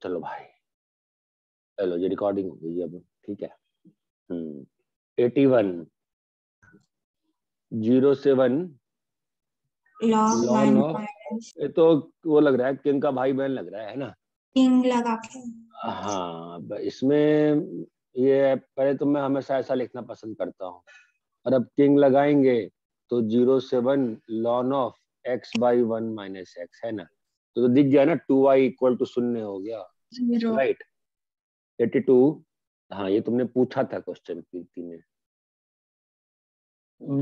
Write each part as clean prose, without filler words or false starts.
चलो भाई, चलो ये रिकॉर्डिंग हो गई अब, ठीक है। 81 0 से 1 लॉन ऑफ, ये तो वो लग रहा है किंग का भाई बहन लग रहा है ना, किंग लगा के। हाँ इसमें ये पहले तो मैं हमेशा ऐसा लिखना पसंद करता हूँ, और अब किंग लगाएंगे तो 0 से 1 lawn of x by 1 minus x, है ना। तो दिख गया ना 2y इक्वल टू 0 हो गया, 0 राइट। 82, हाँ ये तुमने पूछा था क्वेश्चन प्रीति ने।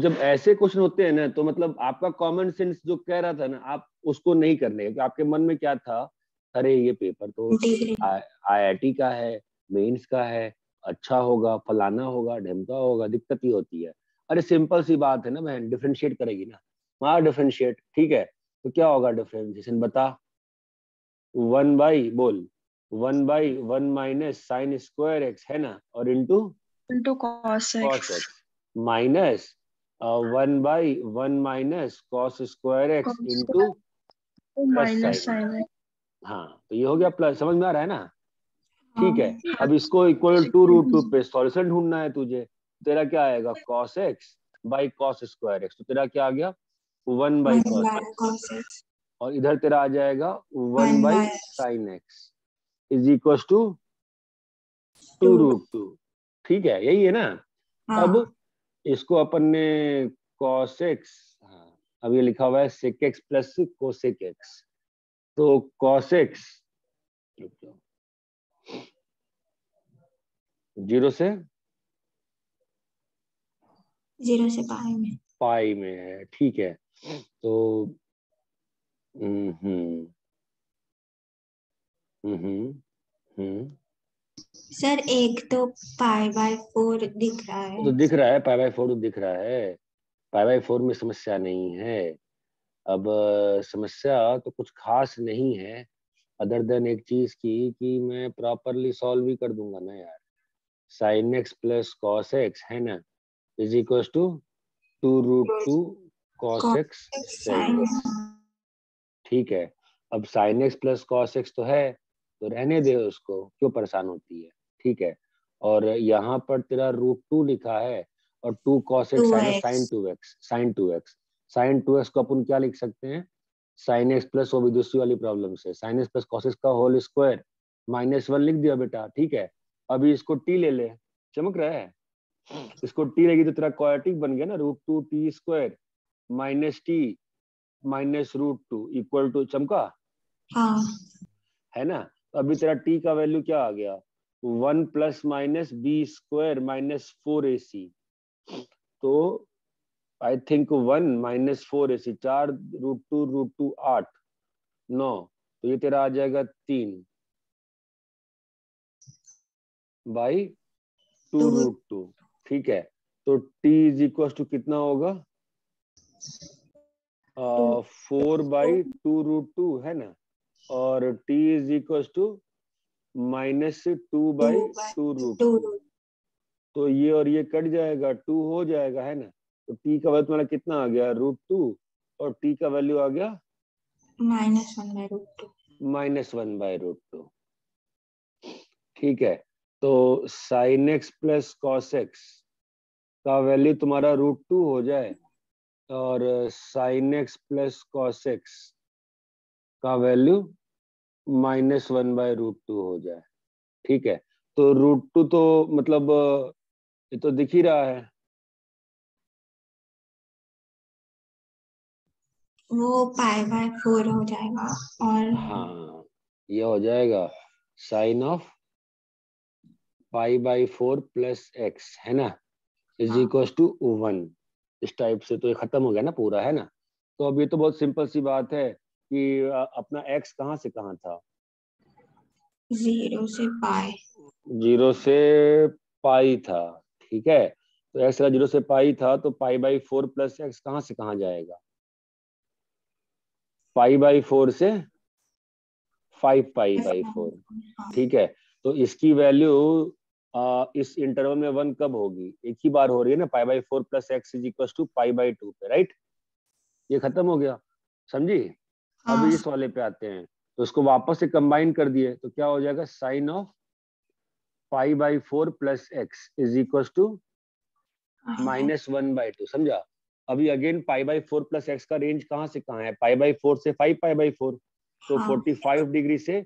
जब ऐसे क्वेश्चन होते हैं ना, तो मतलब आपका कॉमन सेंस जो कह रहा था ना, आप उसको नहीं करने, क्योंकि आपके मन में क्या था, अरे ये पेपर तो IIT का है, मेंस का है, अच्छा होगा, फलाना होगा, ढिमका होगा, दिक्कत ही होती है। अरे सिंपल सी बात है ना बहन, डिफरेंशिएट करेगी ना, वहां डिफरेंशिएट, ठीक है। तो क्या होगा डिफरेंशिएशन बता, 1 बाई बोल 1 by 1 minus sine square x, है ना, और into cos cos x x minus 1 by 1 minus cos square x into plus minus sine. Sine x। हाँ तो ये हो गया प्लस, समझ में आ रहा है ना, ठीक है। हाँ अब इसको इक्वल टू रूट टू पे सॉल्यूशन ढूंढना है तुझे, तेरा क्या आएगा cos x by cos square x, तो तेरा क्या आ गया 1 by 1 cos by x, cos x और इधर तेरा आ जाएगा 1 1 by by sine x is equal to 2। Two root two, ठीक है, यही है ना। अब हाँ इसको अपन ने cos x, हाँ अब ये लिखा हुआ है sec x plus cosec x, तो cos x 0 से 0 से पाई में। पाई में है, ठीक है। तो हम्म हम्म हम्म हम्म सर एक तो पाई बाय 4 दिख रहा वो है। तो दिख रहा है, पाई बाई 4 दिख रहा है, पाई बाई 4 में समस्या नहीं है। अब समस्या तो कुछ खास नहीं है, अदर देन एक चीज की कि मैं प्रॉपरली सॉल्व भी कर दूंगा ना यार। Sine x plus cos x, है ना, is equal to two root two cos cos x x sine sin x, ठीक है। अब sine x plus cos x तो है, तो रहने दे उसको, क्यों परेशान होती है, ठीक है। और यहाँ पर तेरा रूट टू लिखा है, और टू कॉस एक्स आएगा 2x। Sign to x, sign to x, sign to x को अपन क्या लिख सकते हैं, साइन एक्स प्लस, वो भी दूसरी वाली प्रॉब्लम से, sign x plus cos x का होल स्क्वायर -1 लिख दिया बेटा, ठीक है। अभी इसको टी ले ले, चमक रहा है, इसको टी लेगी तो तेरा क्वाड्रेटिक बन गया ना, root two t square minus t minus root two equal to, चमका हाँ है ना। तो अभी तेरा टी का वैल्यू क्या आ गया, 1 plus minus b square minus 4ac, तो I think 1 minus 4ac, 4 root two 8 9, तो ये तेरा आ जाएगा 3 बाई 2 2 रूट टू, ठीक है। तो t इज इक्वल टू कितना होगा, 2 4/2√2, है ना, और t is equal to -2 by two root 2 two तो ये और ये कट जाएगा, 2 हो जाएगा, है ना। तो t का वैल्यू तुम्हारा कितना आ गया √2, और t का वैल्यू आ गया -1/√2। -1/√2, ठीक है। तो sign x plus cos x का वैल्यू तुम्हारा √2 हो जाए, और sign x plus cos x का वैल्यू -1/√2 हो जाए, ठीक है। तो √2 तो मतलब ये तो दिख ही रहा है, वो पाई बाय 4 हो जाएगा। और हाँ ये हो जाएगा साइन ऑफ π/4 प्लस एक्स, है ना, इज हाँ इक्वल टू 1। इस टाइप से तो ये खत्म हो गया ना पूरा, है ना। तो अब ये तो बहुत सिंपल सी बात है कि अपना एक्स कहाँ से कहाँ था, 0 से पाई। 0 से पाई था, ठीक है। तो एक्स का 0 से पाई था, तो π/4 प्लस एक्स कहाँ से कहाँ जाएगा, π/4 से 5π/4, ठीक है। तो इसकी वैल्यू इस इंटरवल में 1 कब होगी, एक ही बार हो रही है ना, π/4 plus x is equal to π/2 पे, राइट। ये खत्म हो गया, समझी। अब हाँ इस वाले पे आते हैं, तो इसको वापस से कंबाइन कर दिए तो क्या हो जाएगा, sine of π/4 plus x is equal to -1/2। समझा? अभी अगेन π/4 प्लस एक्स का रेंज कहाँ से कहाँ है, π/4 से 5π/4, तो 45 डिग्री से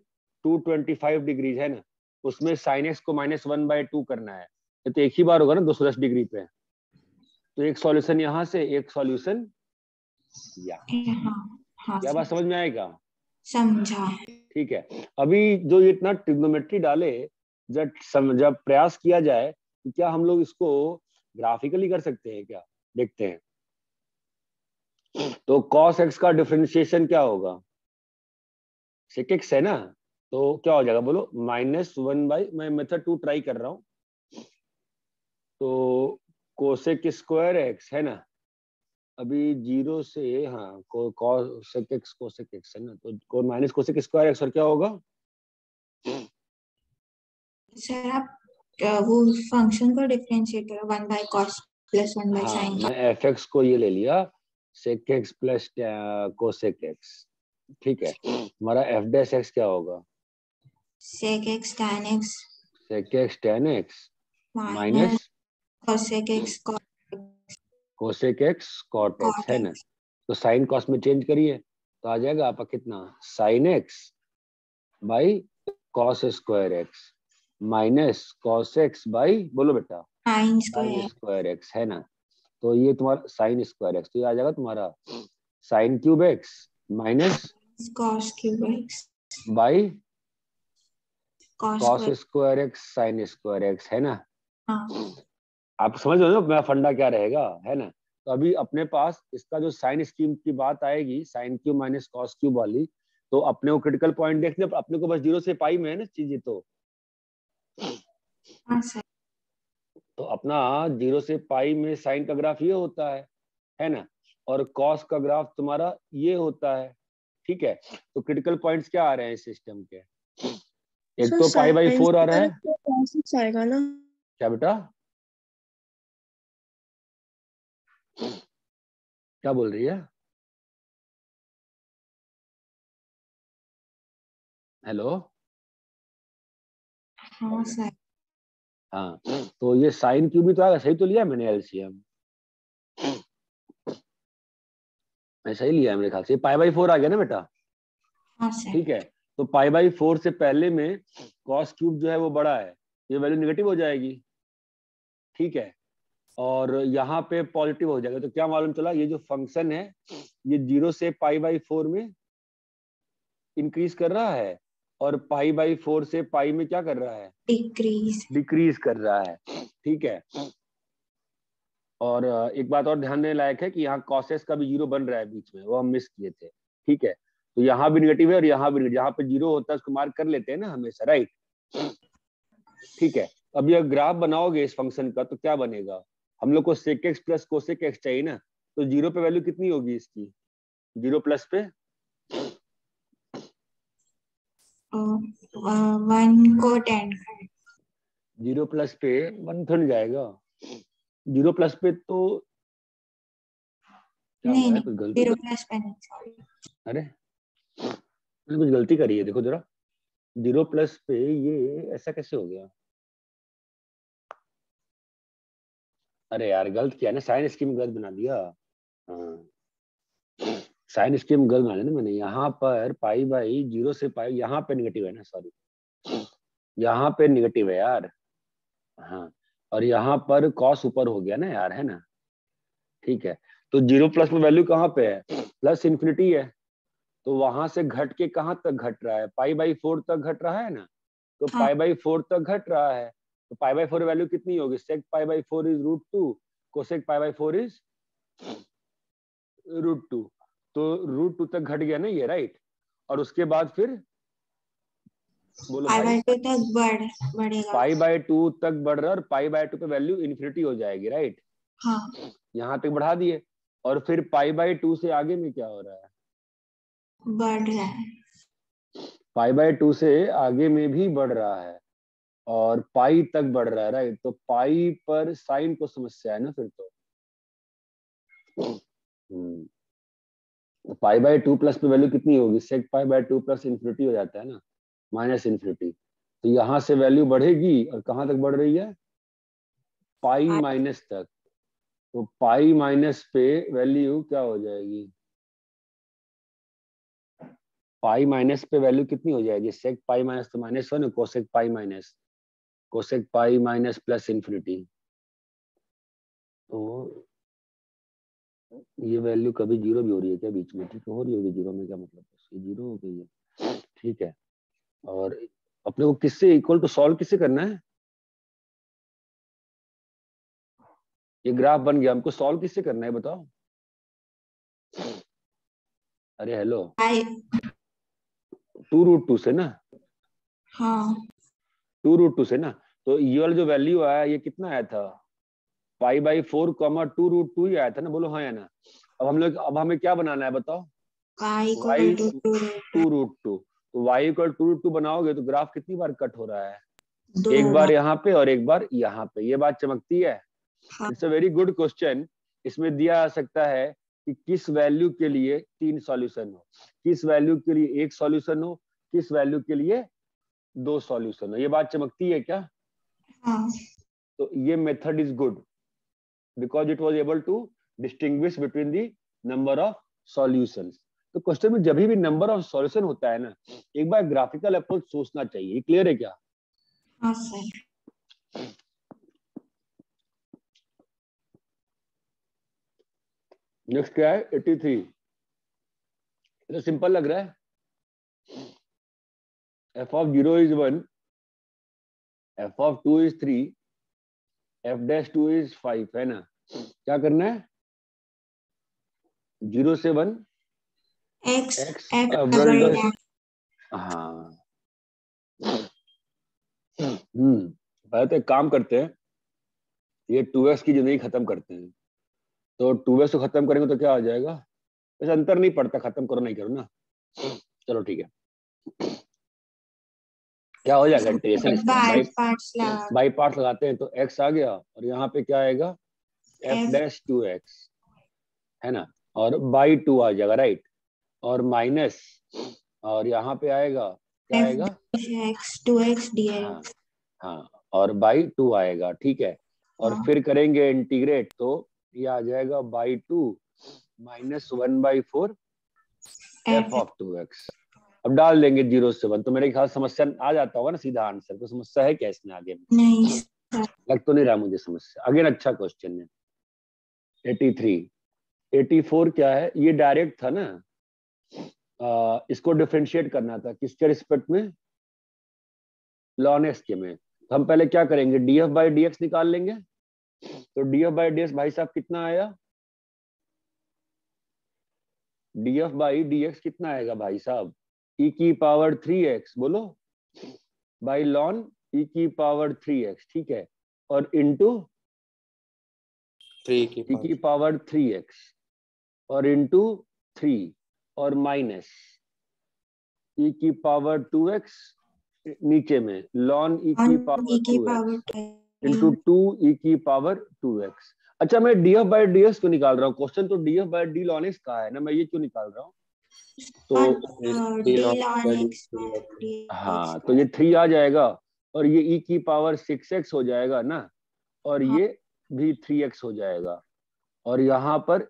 225 डिग्री है ना, उसमें साइन एक्स को -1/2 करना है, तो एक ही बार होगा ना 210 डिग्री पे। तो एक सॉल्यूशन यहाँ से, एक सॉल्यूशन यहाँ। क्या बात समझ में आएगा? समझा। ठीक है। अभी जो इतना ट्रिग्नोमेट्री डाले, जब प्रयास किया जाए कि क्या हम लोग इसको ग्राफिकली कर सकते हैं क्या, देखते हैं। तो cos x का डिफरेंशिएशन क्या होगा, sec x है ना, तो क्या हो जाएगा बोलो, -1/, मैं मेथड 2 ट्राई कर रहा हूं, तो कोसेक स्क्वायर एक्स है ना, अभी 0 से, हाँ कोसेक एक्स है ना, तो माइनस कोसेक स्क्वायर एक्स, और क्या होगा सर आप वो फंक्शन को डिफरेंशिएट करो, 1/cos प्लस 1/sin। मैं एफ एक्स को ये ले लिया, sec x plus cosec x, ठीक है। हमारा एफ डैश एक्स क्या होगा, sec x tan x sec x tan x minus cosec x cosec x cot x है ना, तो साइन कॉस में चेंज करिए तो आ जाएगा आपका कितना, sine x by cos square x minus cos x by, बोलो बेटा, sin साइन स्क्वायर एक्स है ना, तो ये तुम्हारा साइन स्क्वायर एक्स, तो ये आ जाएगा तुम्हारा sine cube x minus cos cube x by cos cos square x sign square x है ना। हाँ आप समझ रहे हो मेरा फंडा क्या रहेगा, है ना। तो अभी अपने पास इसका जो साइन स्कीम की बात आएगी, sine cube minus cos cube वाली, तो अपने को क्रिटिकल पॉइंट देखने, अपने को बस 0 से पाई में है ना चीजें, हाँ सर। तो अपना 0 से पाई में साइन का ग्राफ ये होता है ना, और कॉस का ग्राफ तुम्हारा ये होता है, ठीक है। तो क्रिटिकल पॉइंट्स क्या आ रहे हैं इस सिस्टम के, एक तो π/4 आ रहा है, आएगा ना क्या बेटा, क्या बोल रही है, हेलो, हाँ सर। हाँ, तो ये साइन क्यूब भी तो आएगा, सही तो लिया मैंने एलसीएम, मैं सही लिया मेरे ख्याल से, π/4 आ गया ना बेटा, हाँ सर। ठीक है। तो π/4 से पहले में कॉस क्यूब जो है वो बड़ा है, ये वैल्यू नेगेटिव हो जाएगी, ठीक है, और यहाँ पे पॉजिटिव हो जाएगा, तो क्या मालूम चला, ये जो फंक्शन है ये 0 से π/4 में इंक्रीज कर रहा है, और π/4 से पाई में क्या कर रहा है, डिक्रीज कर रहा है, ठीक है। और एक बात और ध्यान देने लायक है कि यहाँ कॉसेस का भी 0 बन रहा है बीच में, वो हम मिस किए थे, ठीक है। तो यहाँ भी नेगेटिव है और यहाँ भी, जहाँ पे 0 होता है उसको मार्क कर लेते हैं ना हमेशा, राइट, ठीक है। अब ये ग्राफ बनाओगे इस फंक्शन का तो क्या बनेगा, हम लोग को sec x plus cosec x चाहिए ना, तो 0 पे वैल्यू कितनी होगी इसकी, 0 प्लस पे 1 को 10 0 प्लस पे 1 थन जाएगा, 0 प्लस पे तो क्या हुआ है, कुछ गलती, 0 प्लस पे नहीं, सॉरी। अरे मैंने कुछ गलती करी है, देखो जरा, 0 प्लस पे ये ऐसा कैसे हो गया, अरे यार गलत किया ना, साइन स्कीम गलत बना दिया, हाँ साइन स्कीम गलत बना दिया ना मैंने, यहाँ पर π/0 से पाई, यहाँ पे नेगेटिव है ना, सॉरी यहाँ पे नेगेटिव है यार, हाँ, और यहाँ पर कॉस ऊपर हो गया ना यार, है ना, ठीक है। तो 0 प्लस में वैल्यू कहाँ पे है, प्लस इन्फिनिटी है, तो वहां से घट के कहाँ तक घट रहा है, π/4 तक घट रहा है ना, तो π/4 तक घट रहा है, तो π/4 वैल्यू कितनी होगी, sec π/4 इज √2, कोसेक π/4 इज √2, तो √2 तक घट गया ना ये, राइट, और उसके बाद फिर बोलो भाई, π/2 तक बढ़ेगा, π/2 तक बढ़ रहा है, और π/2 पे वैल्यू इन्फिनिटी हो जाएगी, राइट, हाँ यहाँ तक बढ़ा दिए, और फिर π/2 से आगे में क्या हो रहा है, बढ़ रहा है, π/2 से आगे में भी बढ़ रहा है, और पाई तक बढ़ रहा है, राइट, तो पाई पर साइन को समस्या है ना फिर तो, π/2 प्लस पे वैल्यू कितनी होगी, sec π/2 प्लस इन्फिनिटी हो जाता है ना, माइनस इन्फिनिटी। तो यहां से वैल्यू बढ़ेगी और कहां तक बढ़ रही है, पाई माइनस तक। तो पाई माइनस पे वैल्यू क्या हो जाएगी, पाई माइनस पे वैल्यू कितनी हो जाएगी, सेक पाई माइनस तो -1 है, cosec pi minus, cosec pi minus plus infinity. तो ये वैल्यू कभी जीरो भी हो रही है क्या बीच में, ठीक है हो रही होगी जीरो में, क्या मतलब ये जीरो हो गई है, ठीक है। और अपने को किससे इक्वल टू सॉल्व किससे करना है, ये ग्राफ बन गया, हमको सॉल्व किससे करना है बताओ, अरे हेलो, 2√2 से ना, हाँ 2√2 से ना। तो ये वाला जो वैल्यू आया ये कितना आया था, π/4 2√2 ही आया था ना, बोलो हाँ या ना। अब हमें क्या बनाना है बताओ, y y = 2√2। तो y = 2√2 बनाओगे तो ग्राफ कितनी बार कट हो रहा है, 2 एक बार बार। यहाँ पे और एक बार यहाँ पे, ये बात चमकती है। हाँ it's a very good question. इसमें दिया जा सकता है कि किस वैल्यू के लिए 3 सॉल्यूशन हो, किस वैल्यू के लिए 1 सॉल्यूशन हो, किस वैल्यू के लिए 2 सॉल्यूशन हो, ये बात चमकती है क्या। हाँ तो ये method is good because it was able to distinguish between the number of solutions. तो क्वेश्चन में जब भी नंबर ऑफ सॉल्यूशन होता है ना, एक बार ग्राफिकल अप्रोच सोचना चाहिए, क्लियर है क्या। हाँ सर। नेक्स्ट क्या है 83, तो सिंपल लग रहा है, f(0) is 1, f(2) is 3, f(2) is 5 है ना। क्या करना है, 0 से 1 x x f world, double dash. हाँ पहले तो एक काम करते हैं, ये 2x की जिंदगी खत्म करते हैं। तो 2x को खत्म करेंगे तो क्या आ जाएगा, वैसे अंतर नहीं पड़ता, खत्म करो नहीं करो ना, चलो ठीक है। क्या हो जाएगा इंटीग्रेशन इसका, बाय पार्ट्स लगा बाई पार्ट लगाते हैं तो x आ गया, और यहाँ पे क्या आएगा f'(2x) है ना, और बाई 2 आ जाएगा राइट, और माइनस, और यहाँ पे आएगा क्या f आएगा, x 2x हाँ dx। हाँ, और बाई 2 आएगा, ठीक है। और हाँ फिर करेंगे इंटीग्रेट तो ये आ जाएगा बाई 2 -1/4 f(2x)। अब डाल देंगे 0 से 1, तो मेरे ख्याल समस्या आ जाता होगा ना सीधा आंसर, तो समस्या है क्या इसमें आगे में, नहीं सर। लग तो नहीं रहा मुझे समस्या। अगेन अच्छा क्वेश्चन है। 83, 84 क्या है, ये डायरेक्ट था ना, इसको डिफरेंशिएट करना था किसके रिस्पेक्ट में, ln x के में। तो हम पहले क्या करेंगे, df/dx निकाल लेंगे। तो df/dx भाई साहब कितना आया, df/dx कितना आएगा भाई साहब, e⁻³ 3x, बोलो बाई ln e⁻³ 3x, ठीक है, और इंटू 3e⁻3x, और इंटू 3, और माइनस e⁻2x नीचे में ln e⁻2x इंटू 2e⁻2x। अच्छा मैं df/dx क्यों निकाल रहा हूँ, क्वेश्चन तो df/d ln x का है ना, मैं ये क्यों निकाल रहा हूँ, तो d ln x dx। हाँ तो ये 3 आ जाएगा, और ये e⁻6x हो जाएगा ना, और हाँ ये भी 3x हो जाएगा, और यहाँ पर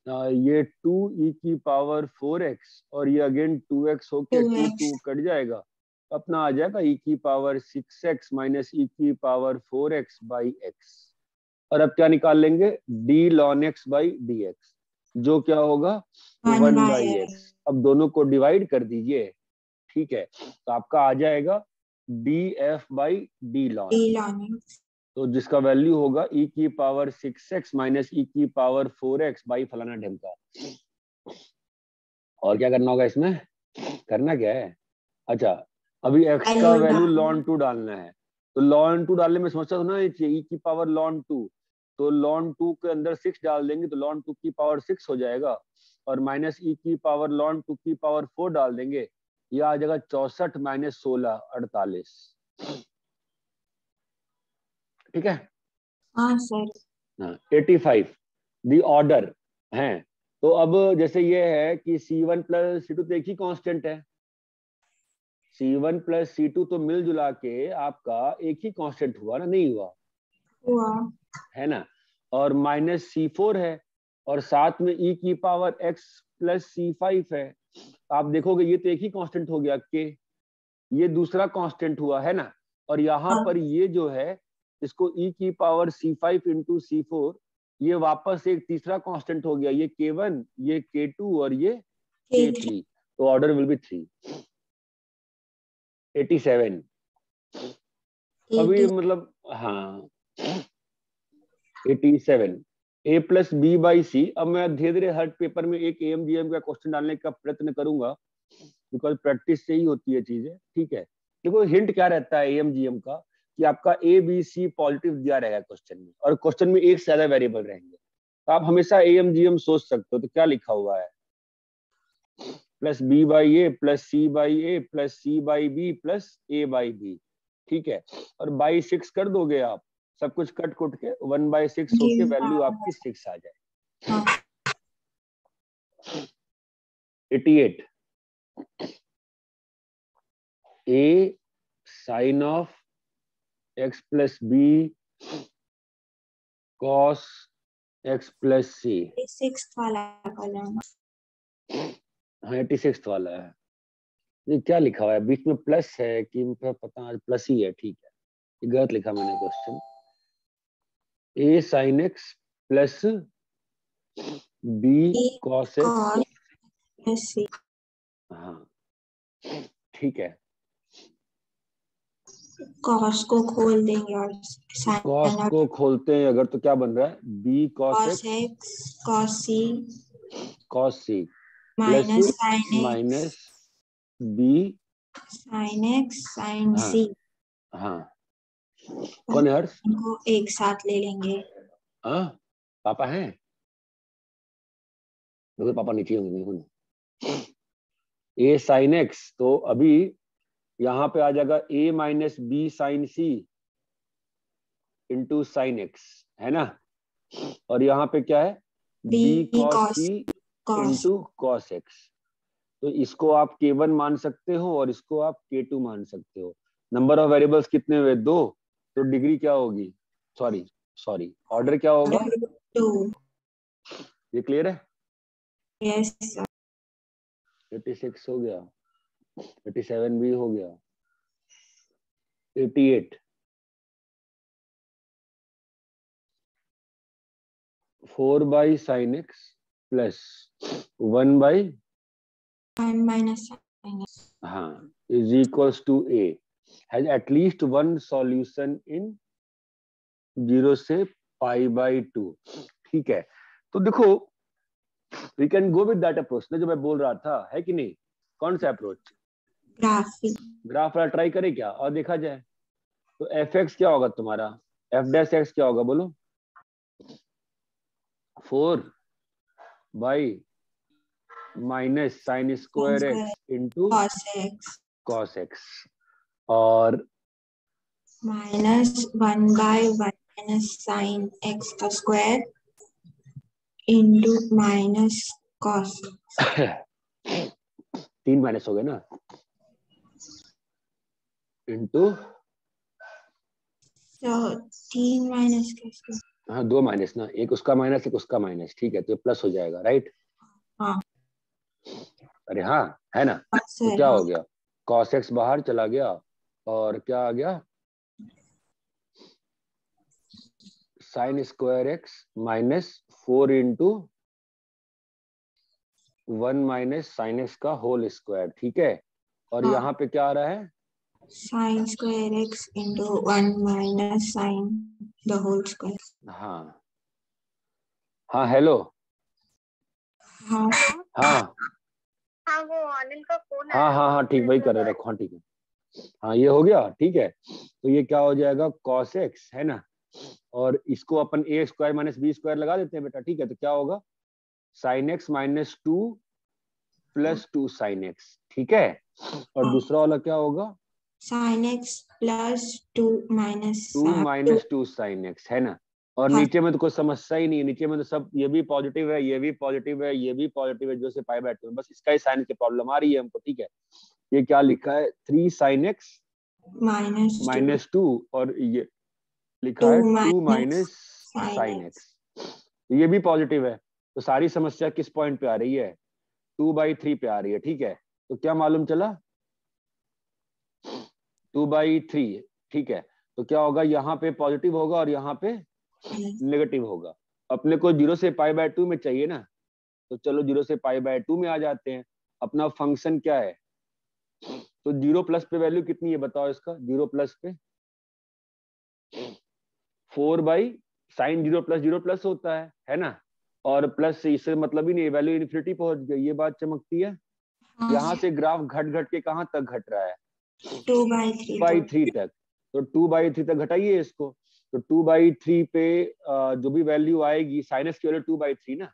ये 2e⁻4x, और ये अगेन 2x होके 2 2x। 2 कट जाएगा, अपना आ जाएगा e⁻6x minus e⁻4x by x। और अब क्या निकाल लेंगे, d ln x by dx, जो क्या होगा 1 1 by बाई x। एक्स। अब दोनों को डिवाइड कर दीजिए, ठीक है, तो आपका आ जाएगा df/d ln, d ln x। तो जिसका वैल्यू होगा e⁻6x माइनस e⁻4x बाई फलाना ढमका। और क्या करना होगा इसमें, करना क्या है, अच्छा अभी x का वैल्यू ln 2 डालना है, तो ln 2 डालने में समस्या तो ना e⁻ln 2, तो ln 2 के अंदर 6 डाल देंगे तो ln 2 की पावर 6 हो जाएगा, और माइनस e⁻ln 2 की पावर 4 डाल देंगे, यह आ जाएगा 64 माइनस 16 48, ठीक है। हाँ सर। 85 दी ऑर्डर है तो अब जैसे ये है कि C1 प्लस C2 तो एक ही कांस्टेंट है, C1 प्लस C2 तो मिलजुला के आपका एक ही कांस्टेंट हुआ ना, नहीं हुआ? हुआ है ना। और माइनस C4 है और साथ में e की पावर x प्लस C5 है। आप देखोगे ये तो एक ही कांस्टेंट हो गया के, ये दूसरा कांस्टेंट हुआ, है ना। और यहाँ पर ये जो है इसको e की पावर C5 इंटू C4, ये वापस एक तीसरा कांस्टेंट हो गया, ये K1, ये K2 और ये K3। तो ऑर्डर विल बी 3। 87 अभी मतलब, हाँ 87 A प्लस बी बाई सी। अब मैं धीरे धीरे हर पेपर में एक AMGM का क्वेश्चन डालने का प्रयत्न करूंगा, बिकॉज प्रैक्टिस से ही होती है चीजें, ठीक है। देखो हिंट क्या रहता है AMGM का, कि आपका ABC पॉजिटिव दिया रहेगा क्वेश्चन में, और क्वेश्चन में एक से ज्यादा वेरिएबल रहेंगे, तो आप हमेशा AMGM सोच सकते हो। तो क्या लिखा हुआ है, plus b by a plus c by a plus c by b plus a by b, ठीक है। और बाई 6 कर दोगे आप, सब कुछ कट कुट के 1/6 होके वैल्यू आपकी 6 आ जाए। 88 A sine of x plus b cos x plus c. 86 वाला कॉलम। हाँ 86 वाला है। ये क्या लिखा हुआ है बीच में, प्लस है कि पता, प्लस ही है, ठीक है। ये गलत लिखा मैंने question. A sine x plus b cos x. हाँ ठीक है। कॉस को खोल देंगे और कॉस को खोलते हैं अगर, तो क्या बन रहा है, b cos x cos c plus minus b sine x sine c. हाँ कौन है हर्ष? इनको एक साथ ले लेंगे। हाँ पापा हैं, तो पापा नीचे होंगे। ए साइन एक्स, तो अभी यहाँ पे आ जाएगा A minus b sine c into sine x, है ना। और यहाँ पे क्या है, b cos c into cos x. तो इसको आप K1 मान सकते हो और इसको आप K2 मान सकते हो। नंबर ऑफ वेरिएबल्स कितने हुए, 2, तो डिग्री क्या होगी, सॉरी ऑर्डर क्या होगा, 2। ये क्लियर है? यस 86 हो गया, 87 भी हो गया, 88 4 by sine x plus 1 by 1 minus sine x हाँ is equals to A has at least one solution in 0 से π/2, ठीक है। तो देखो we can go with that approach ना, जो मैं बोल रहा था, है कि नहीं? कौन सा अप्रोच? ग्राफ वाला ट्राई करें क्या, और देखा जाए। तो fx क्या होगा तुम्हारा, f डैश x क्या होगा बोलो, 4 by minus sine square x into cos x, और minus 1 by 1 minus sine x का square into minus cos. 3 minus हो गए ना, इंटू 3 माइनस कैसे, हाँ 2 माइनस ना, एक उसका माइनस एक उसका माइनस, ठीक है। तो प्लस हो जाएगा, राइट? हाँ अरे हाँ है ना। तो क्या हो गया, कॉस एक्स बाहर चला गया और क्या आ गया, sine square x minus 4 into 1 minus sine x का होल स्क्वायर, ठीक है। और यहाँ पे क्या आ रहा है, sine square x into 1 minus sine the whole square. हाँ हाँ हेलो, हाँ हाँ हाँ वो अनिल का फोन हाँ हाँ हाँ ठीक, वही कर रहे रखो, हाँ ठीक है। हाँ ये हो गया, ठीक है। तो ये क्या हो जाएगा, कॉस एक्स, है ना। और इसको अपन ए स्क्वायर माइनस बी स्क्वायर लगा देते हैं बेटा, ठीक है। तो क्या होगा, sine x minus 2 plus 2 sine x, ठीक है। और दूसरा वाला क्या होगा, sign x plus 2 minus 2 minus 2 sign x, है ना। और हाँ। नीचे में तो कोई समस्या ही नहीं है, नीचे में तो सब ये भी पॉजिटिव है, ये भी पॉजिटिव है, ये भी पॉजिटिव है, जो से पाई बाय 2 है, बस इसका ही साइन की प्रॉब्लम आ रही है हमको। ठीक है, ये क्या लिखा है 3 sin x -2 और ये लिखा है 2 माइनस साइन एक्स, ये भी पॉजिटिव है। तो सारी समस्या किस पॉइंट पे आ रही है, 2/3 पे आ रही है। ठीक है, तो क्या मालूम चला 2/3। ठीक है, तो क्या होगा, यहाँ पे पॉजिटिव होगा और यहाँ पे नेगेटिव होगा। अपने को 0 से पाई बाय 2 में चाहिए ना, तो चलो 0 से पाई बाय 2 में आ जाते हैं। अपना फंक्शन क्या है, तो 0 प्लस पे वैल्यू कितनी है बताओ इसका, 0 प्लस पे 4/sin 0 प्लस 0 प्लस होता है ना, और प्लस से इससे मतलब ही नहीं, वैल्यू इन्फिनिटी पहुंच गई, ये बात चमकती है। यहाँ से ग्राफ घट घट के कहाँ तक घट रहा है, 2/3 तक। तो 2/3 तक घटाइए इसको, तो 2/3 पे जो भी वैल्यू आएगी, साइनस की वैल्यू 2/3 ना,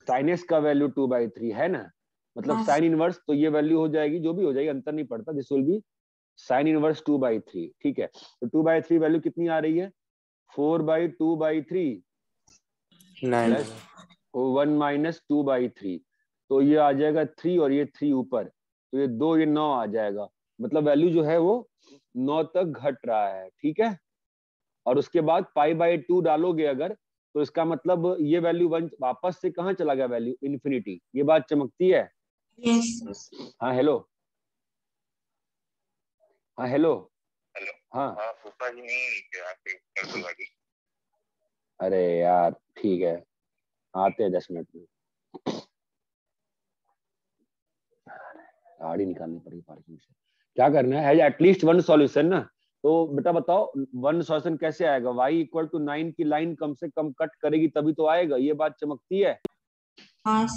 साइनस का वैल्यू 2/3 है ना, मतलब साइन इनवर्स, तो ये वैल्यू हो जाएगी, जो भी हो जाएगी अंतर नहीं पड़ता, this will be sine inverse 2/3। ठीक है, तो 2/3 वैल्यू कितनी आ रही है, 4/2/3 प्लस 1 माइनस 2/3, तो ये आ जाएगा 3 और ये 3 ऊपर, तो ये 2 ये 9 आ जाएगा, मतलब वैल्यू जो है वो 9 तक घट रहा है। ठीक है, और उसके बाद π/2 डालोगे अगर, तो इसका मतलब ये वैल्यू 1 वापस से कहाँ चला गया, वैल्यू इन्फिनिटी, ये बात चमकती है। यस। हाँ हेलो, हाँ हेलो, हेलो। हाँ फूफा जी नहीं आपके घर वाली। अरे यार ठीक है, आते हैं 10 मिनट में, गाड़ी निकालनी पड़ेगी पार्किंग से। क्या करना है एटलीस्ट वन सॉल्यूशन ना, तो बेटा बताओ वन सॉल्यूशन कैसे आएगा, y = 9 की लाइन कम से कम कट करेगी तभी तो आएगा, ये बात चमकती है। हाँ।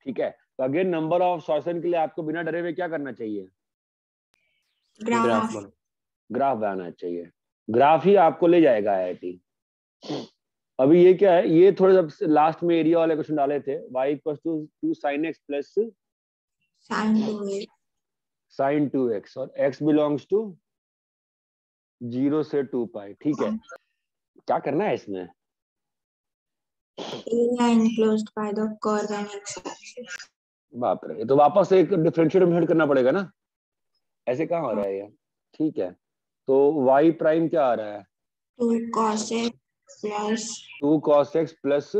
ठीक है, तो अगेन नंबर ऑफ सॉल्यूशन के लिए आपको बिना डरे हुए क्या करना चाहिए, ग्राफ बनाना चाहिए, ग्राफ ही आपको ले जाएगा IIT। अभी ये क्या है, ये थोड़े लास्ट में एरिया वाले क्वेश्चन डाले थे, y = 2 sin x plus sin 2x और x बिलोंग्स टू 0 से 2π। ठीक है, क्या करना है इसमें, enclosed by the curve and x-axis। बाप रे, तो वापस एक डिफरेंशिएट करना पड़ेगा ना, ऐसे कहाँ हो रहा है ये। ठीक है, तो y प्राइम क्या आ रहा है, 2 cos x plus 2 cos x plus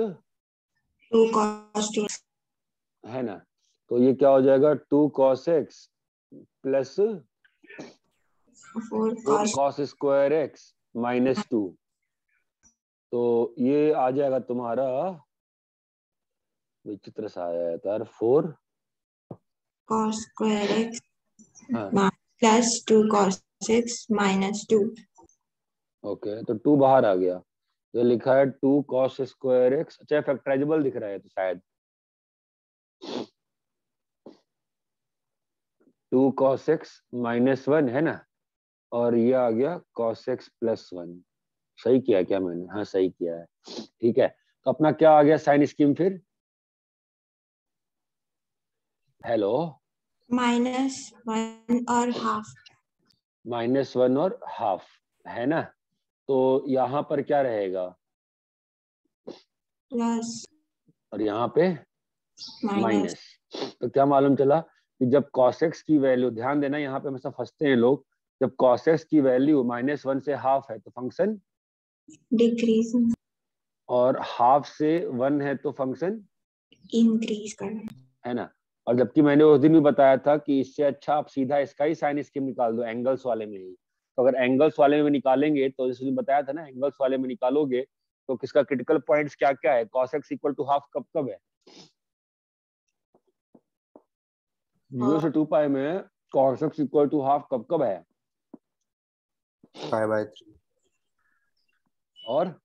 2 cos 2 है ना, तो ये क्या हो जाएगा 2 cos x plus 4 4 cos cos square x -2, तो ये आ जाएगा तुम्हारा, विचित्र सा आया है यार, 4 cos square x हाँ plus 2 cos x minus 2। Okay, तो 2 बाहर आ गया, ये लिखा है 2 cos स्क्वायर x, अच्छा फैक्टराइजेबल दिख रहा है तो शायद 2 cos x -1 है ना, और ये आ गया cos x +1। सही किया क्या मैंने, हाँ सही किया है। ठीक है, तो अपना क्या आ गया साइन स्कीम फिर, हेलो, -1 और हाफ -1 और हाफ है ना, तो यहाँ पर क्या रहेगा, प्लस और यहाँ पे माइनस। माइनस। तो क्या मालूम चला कि जब cos x की वैल्यू, ध्यान देना यहाँ पे हमेशा फंसते हैं लोग, जब cos x की वैल्यू -1 से हाफ है तो फंक्शन डिक्रीज और हाफ से 1 है तो फंक्शन इंक्रीज करना है ना। और जबकि मैंने उस दिन भी बताया था कि इससे अच्छा आप सीधा इसका ही साइन स्कीम निकाल दो एंगल्स वाले में ही, तो अगर एंगल्स वाले में निकालेंगे तो जैसे बताया था ना, एंगल्स वाले में निकालोगे तो किसका क्रिटिकल पॉइंट्स क्या क्या है, cos x = हाफ कब कब है, 0 से 2π में cos x = हाफ कब कब है, 5/3 और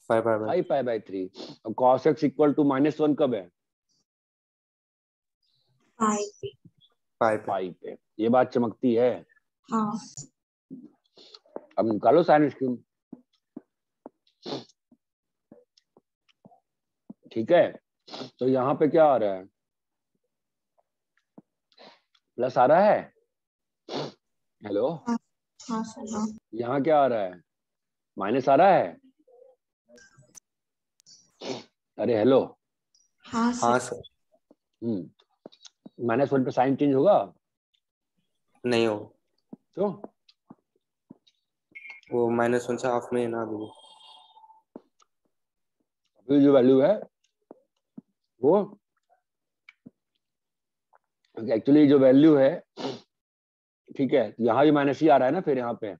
5π/3। अब cos x = -1 कब है, 5। पाई पे, ये बात चमकती है। हाँ। अब निकालो साइन स्कीम। ठीक है, तो यहाँ पे क्या आ रहा है, प्लस आ रहा है, हेलो हाँ सर। हाँ यहाँ क्या आ रहा है, माइनस आ रहा है। अरे हेलो। हाँ हाँ सर। सर। -1 पे साइन चेंज होगा नहीं हो, तो वो -1 से हाफ में है ना अभी। अभी जो वैल्यू है वो एक्चुअली जो वैल्यू है, ठीक है, यहाँ भी माइनस ही आ रहा है ना फिर यहाँ पे।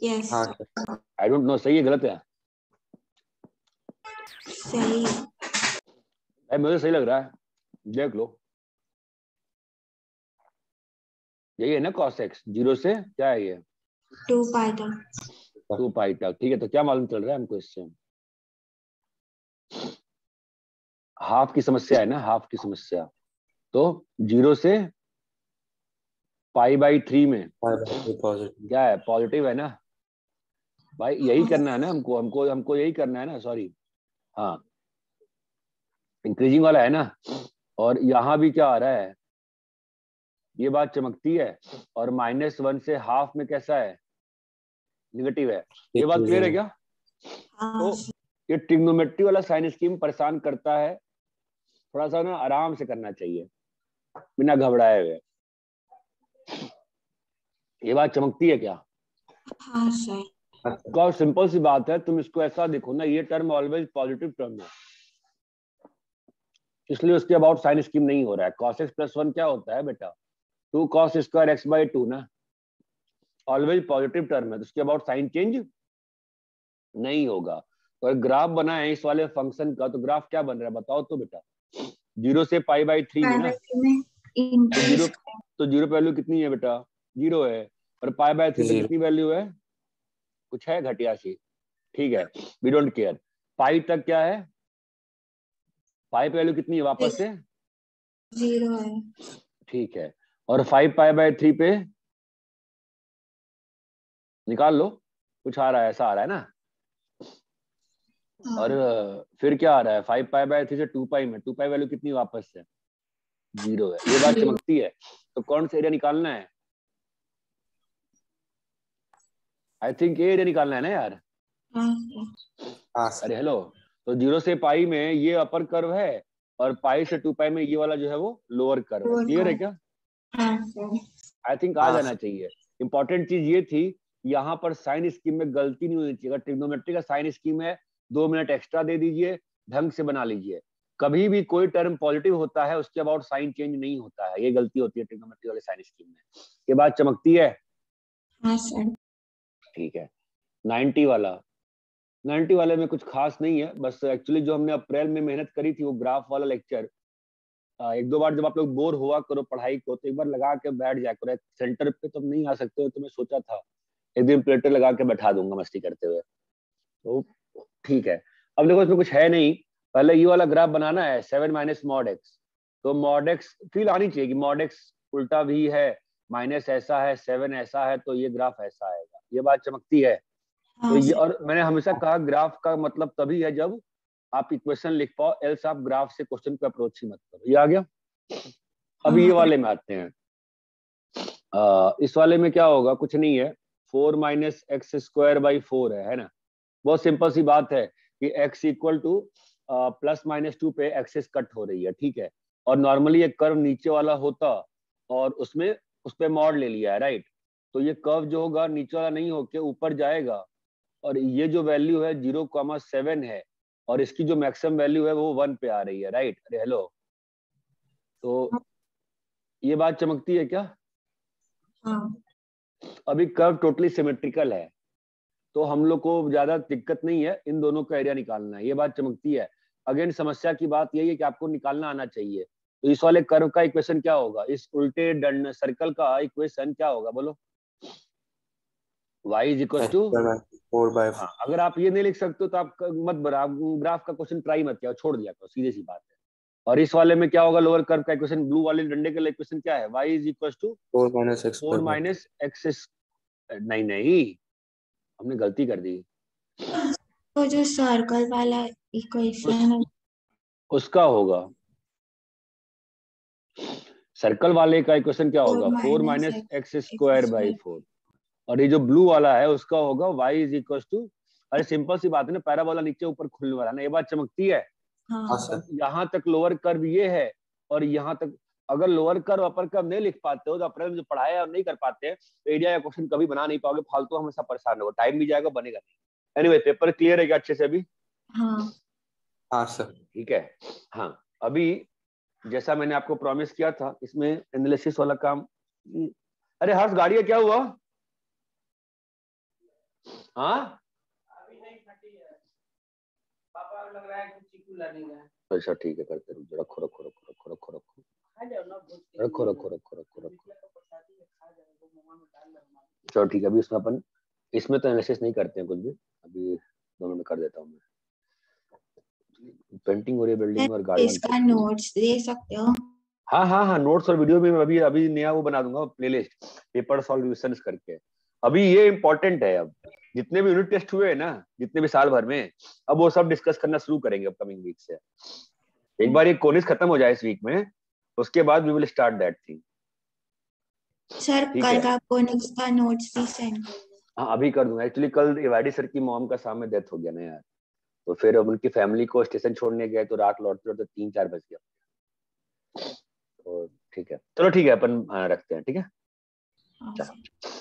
यस हाँ सर। आई डोंट नो सही है गलत है। सही है। मुझे सही लग रहा है, देख लो। यही है ना cos x, 0 से क्या है ये 2 पाई तक। 2 पाई तक। ठीक है, तो क्या मालूम चल रहा है हमको इससे, हाफ की समस्या है ना, हाफ की समस्या। तो 0 से π/3 में पॉजिटिव। क्या है, पॉजिटिव है ना भाई, यही करना है ना हमको, हमको यही करना है ना, सॉरी हाँ, इंक्रीजिंग वाला है ना। और यहाँ भी क्या आ रहा है, ये बात चमकती है। और -1 से हाफ में कैसा है, निगेटिव है। ये बात क्लियर है क्या? हाँ तो ये ट्रिग्नोमेट्री वाला साइन स्कीम परेशान करता है, थोड़ा सा ना आराम से करना चाहिए बिना घबराए हुए। ये बात चमकती है क्या? हाँ सर। तो सिंपल सी बात है, तुम इसको ऐसा देखो ना, ये टर्म ऑलवेज पॉजिटिव टर्म है, इसलिए उसके अबाउट साइन स्कीम नहीं हो रहा है। cos x + 1 क्या होता है बेटा, 2 cos स्क्वायर x/2 ना, ऑलवेज पॉजिटिव टर्म है, तो उसके अबाउट साइन चेंज नहीं होगा। और ग्राफ बना है इस वाले फंक्शन का, तो ग्राफ क्या बन रहा है बताओ तो बेटा, 0 से π/3 में ना, तो 0 पे वैल्यू कितनी है बेटा, 0 है। और π/3 पे कितनी वैल्यू है, कुछ है घटिया सी, ठीक है, वी डोंट केयर। पाई तक क्या है, पाई पे वैल्यू कितनी है वापस से 0 है। ठीक है। और 5π/3 पे निकाल लो, कुछ आ रहा है, ऐसा आ रहा है ना। और फिर क्या आ रहा है, 5π/3 से 2π में, 2π वैल्यू कितनी वापस से 0 है। ये बात चमकती है। तो कौन सा एरिया निकालना है, आई थिंक ये एरिया निकालना है ना यार। अरे हेलो, तो 0 से पाई में ये अपर कर्व है, और पाई से 2π में ये वाला जो है वो लोअर कर्व है। क्लियर है क्या? आई थिंक आ जाना चाहिए। इंपॉर्टेंट चीज ये थी, यहाँ पर साइन स्कीम में गलती नहीं होनी चाहिए। अगर ट्रिग्नोमेट्री का साइन स्कीम है, 2 मिनट एक्स्ट्रा दे दीजिए, ढंग से बना लीजिए। कभी भी कोई टर्म पॉजिटिव होता है उसके अबाउट साइन चेंज नहीं होता है, ये गलती होती है ट्रिग्नोमेट्री वाले साइन स्कीम में। ये बात चमकती है? हाँ सर। ठीक है। 90 वाला, 90 वाले में कुछ खास नहीं है, बस एक्चुअली जो हमने अप्रैल में मेहनत करी थी वो ग्राफ वाला लेक्चर, 1-2 बार जब आप लोग बोर हुआ करो पढ़ाई को, तो एक बार लगा के बैठ जाया करो। सेंटर पे तुम नहीं आ सकते हो, तो मैं सोचा था एक दिन प्लेटर लगा के बैठा दूंगा मस्ती करते हुए। तो ठीक है, अब देखो इसमें कुछ है नहीं, पहले ये वाला ग्राफ बनाना है 7 - mod x। तो mod x फील आनी चाहिए कि mod x उल्टा भी है, माइनस ऐसा है, 7 ऐसा है, तो ये ग्राफ ऐसा आएगा। ये बात चमकती है। तो ये, और मैंने हमेशा कहा ग्राफ का मतलब तभी है जब आप इक्वेशन लिख पाओ, एल्स आप ग्राफ से क्वेश्चन को अप्रोच ही मत करो। ये आ गया। अब ये वाले में आते हैं। इस वाले में क्या होगा, कुछ नहीं है, 4 - x²/4 है ना। बहुत सिंपल सी बात है कि x = +-2 पे एक्सिस कट हो रही है, ठीक है। और नॉर्मली एक कर्व नीचे वाला होता और उसमें उस पे मॉड ले लिया है, राइट। तो ये कर्व जो होगा नीचे वाला नहीं होके ऊपर जाएगा, और ये जो वैल्यू है 0,7 है, और इसकी जो मैक्सिमम वैल्यू है वो 1 पे आ रही है, राइट। अरे हेलो, तो ये बात चमकती है क्या? हाँ। अभी कर्व टोटली सिमेट्रिकल है, तो हम लोग को ज्यादा दिक्कत नहीं है, इन दोनों का एरिया निकालना है। ये बात चमकती है। अगेन समस्या की बात यही है कि आपको निकालना आना चाहिए। तो इस वाले कर्व का इक्वेशन क्या होगा, इस उल्टे दंड सर्कल का इक्वेशन क्या होगा बोलो, y = 4/4। हाँ, अगर आप ये नहीं लिख सकते तो आप मत ग्राफ का क्वेश्चन ट्राई मत किया, छोड़ दिया करो, सीधी सी बात है। और इस वाले में क्या होगा, लोअर कर्व का इक्वेशन, ब्लू वाले डंडे का इक्वेशन क्या है, y = 4 - x। नहीं नहीं, हमने गलती कर दी। तो जो सर्कल वाला इक्वेशन है उसका होगा सर्कल वाले का इक्वेशन क्या होगा? 4 माइनस एक्स स्क्वायर बाई 4, और ये जो ब्लू वाला है उसका होगा y इज इक्वल टू, अरे सिंपल सी बात है ना, पैराबोला नीचे ऊपर खुलने वाला ना, ये बात चमकती है। हाँ सर यहाँ तक लोअर कर्व ये है और यहाँ तक, अगर लोअर कर्व अपर कर्व नहीं लिख पाते हो तो अपर जो पढ़ाया और नहीं कर पाते हैं तो एरिया का क्वेश्चन कभी बना नहीं पाओगे, फालतू हमेशा परेशान होगा, टाइम भी जाएगा, बनेगा नहीं। एनीवे पेपर क्लियर है क्या अच्छे से अभी? हाँ हाँ सर। ठीक है। हाँ अभी जैसा मैंने आपको प्रॉमिस किया था इसमें एनालिसिस वाला काम, अरे हर्ष गाड़ी का क्या हुआ? हाँ पापा लग रहा है कि चीकू लाने गए। अच्छा ठीक है, करते रहो, रखो रखो रखो रखो रखो रखो खा जाओ ना, भूख के रखो लिए। रखो रखो रखो रखो। प्रसादी में खा जाओ, वो मुंह में डाल दो। चलो ठीक है, अभी इसमें अपन इसमें तो एनालिसिस नहीं करते हैं कुछ भी, अभी दोनों में कर देता हूँ मैं। पेंटिंग हो रही है बिल्डिंग और गाड़ी, इसका नोट्स दे सकते हो? हाँ हाँ हाँ, नोट्स और वीडियो भी मैं अभी अभी नया वो बना दूंगा प्लेलिस्ट, पेपर सॉल्यूशंस करके। अभी ये इम्पोर्टेंट है, अब जितने भी यूनिट टेस्ट हुए हैं ना, जितने भी साल भर में, अब वो सब डिस्कस करना शुरू करेंगे अपकमिंग वीक से। एक बार ये कोनिस खत्म हो जाए इस वीक में, उसके बाद we will start that thing. Sir कल का कोनिक्स का नोट्स भी सेंड कर दो। हाँ अभी कर दूंगा, एक्चुअली कल एवाडी सर की मॉम का शाम में डेथ हो गया ना यार, तो फिर अब उनकी फैमिली को स्टेशन छोड़ने गए तो रात लौटते लौटते 3-4 बज गया। तो ठीक है, चलो ठीक है, अपन रखते हैं, ठीक है। हाँ। चलो।